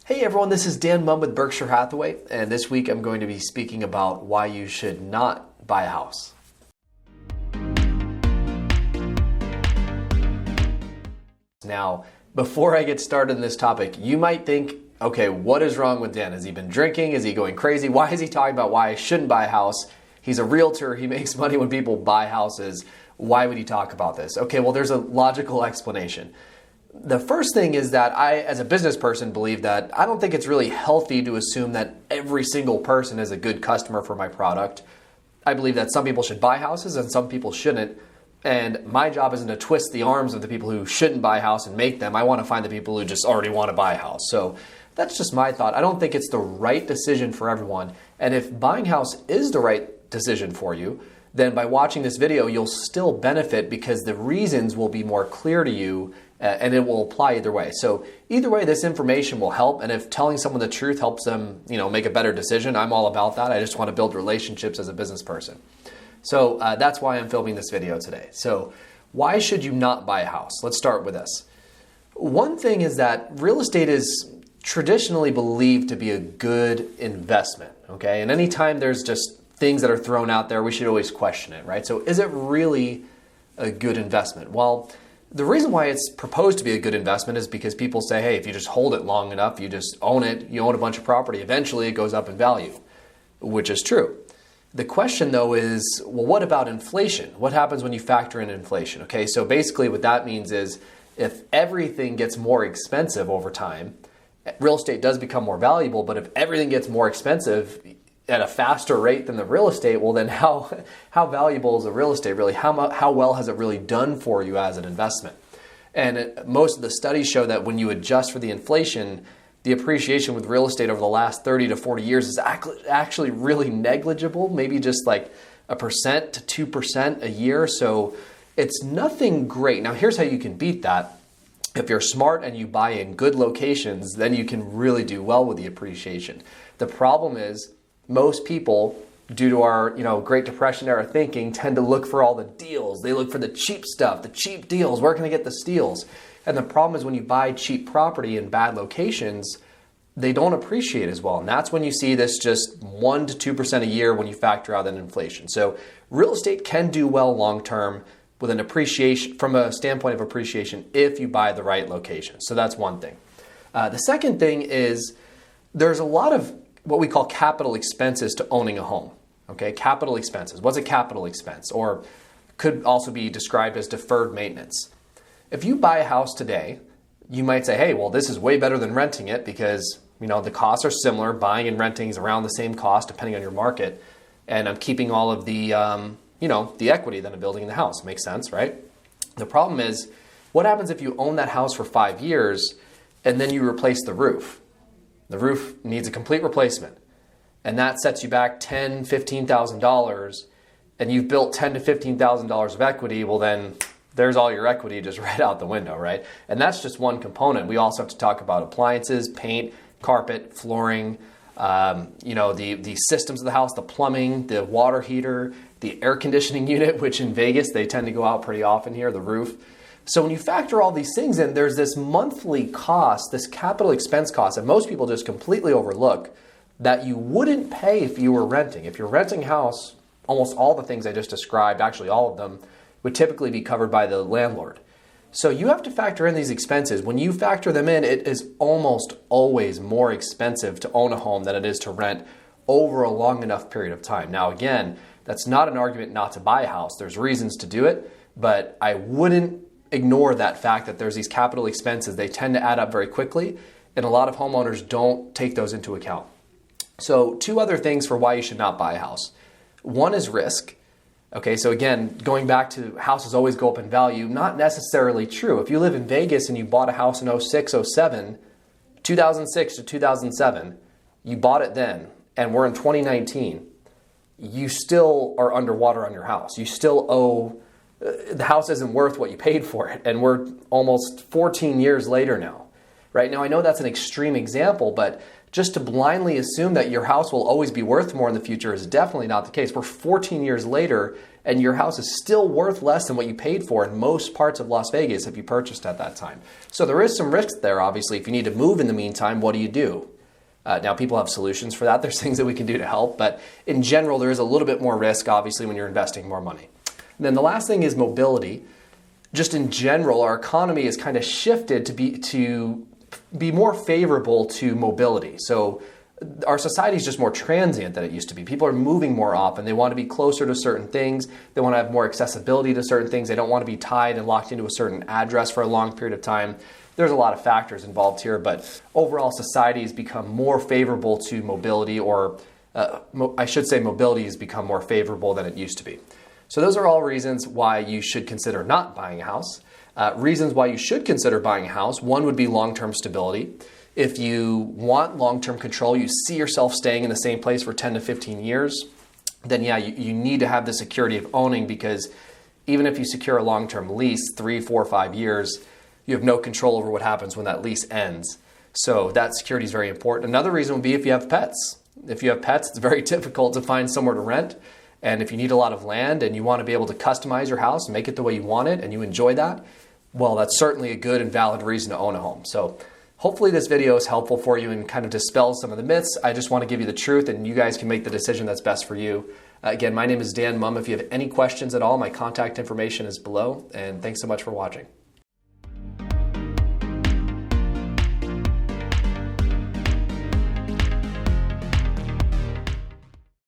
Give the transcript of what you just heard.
Hey everyone, this is Dan Munn with Berkshire Hathaway, and this week I'm going to be speaking about why you should not buy a house. Now, before I get started in this topic, you might think, okay, what is wrong with Dan? Has he been drinking? Is he going crazy? Why is he talking about why I shouldn't buy a house? He's a realtor. He makes money when people buy houses. Why would he talk about this? Okay, well, there's a logical explanation. The first thing is that I, as a business person, believe that I don't think it's really healthy to assume that every single person is a good customer for my product. I believe that some people should buy houses and some people shouldn't. And my job isn't to twist the arms of the people who shouldn't buy a house and make them. I want to find the people who just already want to buy a house. So that's just my thought. I don't think it's the right decision for everyone. And if buying a house is the right decision for you, then by watching this video, you'll still benefit because the reasons will be more clear to you and it will apply either way. So either way, this information will help. And if telling someone the truth helps them, make a better decision, I'm all about that. I just want to build relationships as a business person. So that's why I'm filming this video today. So why should you not buy a house? Let's start with this. One thing is that real estate is traditionally believed to be a good investment, okay? And anytime there's just things that are thrown out there, we should always question it, right? So is it really a good investment? Well, the reason why it's proposed to be a good investment is because people say, hey, if you just hold it long enough, you just own it, you own a bunch of property, eventually it goes up in value, which is true. The question though is, well, what about inflation? What happens when you factor in inflation? Okay, so basically what that means is if everything gets more expensive over time, real estate does become more valuable, but if everything gets more expensive at a faster rate than the real estate, well then how valuable is the real estate really? How well has it really done for you as an investment? And most of the studies show that when you adjust for the inflation, the appreciation with real estate over the last 30 to 40 years is actually really negligible, maybe just like 1% to 2% a year. So it's nothing great. Now here's how you can beat that. If you're smart and you buy in good locations, then you can really do well with the appreciation. The problem is most people, due to our Great Depression era thinking, tend to look for all the deals. They look for the cheap stuff, the cheap deals. Where can I get the steals? And the problem is when you buy cheap property in bad locations, they don't appreciate as well. And that's when you see this just 1 to 2% a year when you factor out that inflation. So real estate can do well long term with an appreciation, from a standpoint of appreciation, if you buy the right location. So that's one thing. The second thing is there's a lot of what we call capital expenses to owning a home. Okay, capital expenses. What's a capital expense? Or could also be described as deferred maintenance. If you buy a house today, you might say, hey, well, this is way better than renting it because, the costs are similar. Buying and renting is around the same cost depending on your market. And I'm keeping all of the, the equity that I'm building in the house. Makes sense, right? The problem is, what happens if you own that house for 5 years and then you replace the roof? The roof needs a complete replacement. And that sets you back $10,000, $15,000, and you've built $10,000 to $15,000 of equity. Well, then there's all your equity just right out the window, right? And that's just one component. We also have to talk about appliances, paint, carpet, flooring, the systems of the house, the plumbing, the water heater, the air conditioning unit, which in Vegas, they tend to go out pretty often here, the roof. So when you factor all these things in, there's this monthly cost, this capital expense cost that most people just completely overlook that you wouldn't pay if you were renting. If you're renting a house, almost all the things I just described, actually all of them, would typically be covered by the landlord. So you have to factor in these expenses. When you factor them in, it is almost always more expensive to own a home than it is to rent over a long enough period of time. Now again, that's not an argument not to buy a house. There's reasons to do it, but I wouldn't ignore that fact that there's these capital expenses. They tend to add up very quickly, and a lot of homeowners don't take those into account. So 2 other things for why you should not buy a house. One is risk. Okay, so again, going back to houses always go up in value, not necessarily true. If you live in Vegas and you bought a house in 06, 07, 2006 to 2007, you bought it then, and we're in 2019, you still are underwater on your house. You still owe, the house isn't worth what you paid for it, and we're almost 14 years later now. right? Now, I know that's an extreme example, but just to blindly assume that your house will always be worth more in the future is definitely not the case. We're 14 years later, and your house is still worth less than what you paid for in most parts of Las Vegas if you purchased at that time. So there is some risk there, obviously. If you need to move in the meantime, what do you do? Now, people have solutions for that. There's things that we can do to help, but in general, there is a little bit more risk, obviously, when you're investing more money. And then the last thing is mobility. Just in general, our economy has kind of shifted to be more favorable to mobility. So our society is just more transient than it used to be. People are moving more often. They want to be closer to certain things. They want to have more accessibility to certain things. They don't want to be tied and locked into a certain address for a long period of time. There's a lot of factors involved here, but overall society has become more favorable to mobility, or I should say mobility has become more favorable than it used to be. So those are all reasons why you should consider not buying a house. Reasons why you should consider buying a house. One would be long-term stability. If you want long-term control, you see yourself staying in the same place for 10 to 15 years, then yeah, you need to have the security of owning, because even if you secure a long-term lease, 3, 4, 5 years, you have no control over what happens when that lease ends. So that security is very important. Another reason would be if you have pets. If you have pets, it's very difficult to find somewhere to rent. And if you need a lot of land and you want to be able to customize your house and make it the way you want it and you enjoy that, well, that's certainly a good and valid reason to own a home. So hopefully this video is helpful for you and kind of dispels some of the myths. I just want to give you the truth, and you guys can make the decision that's best for you. Again, my name is Dan Mumm. If you have any questions at all, my contact information is below, and thanks so much for watching.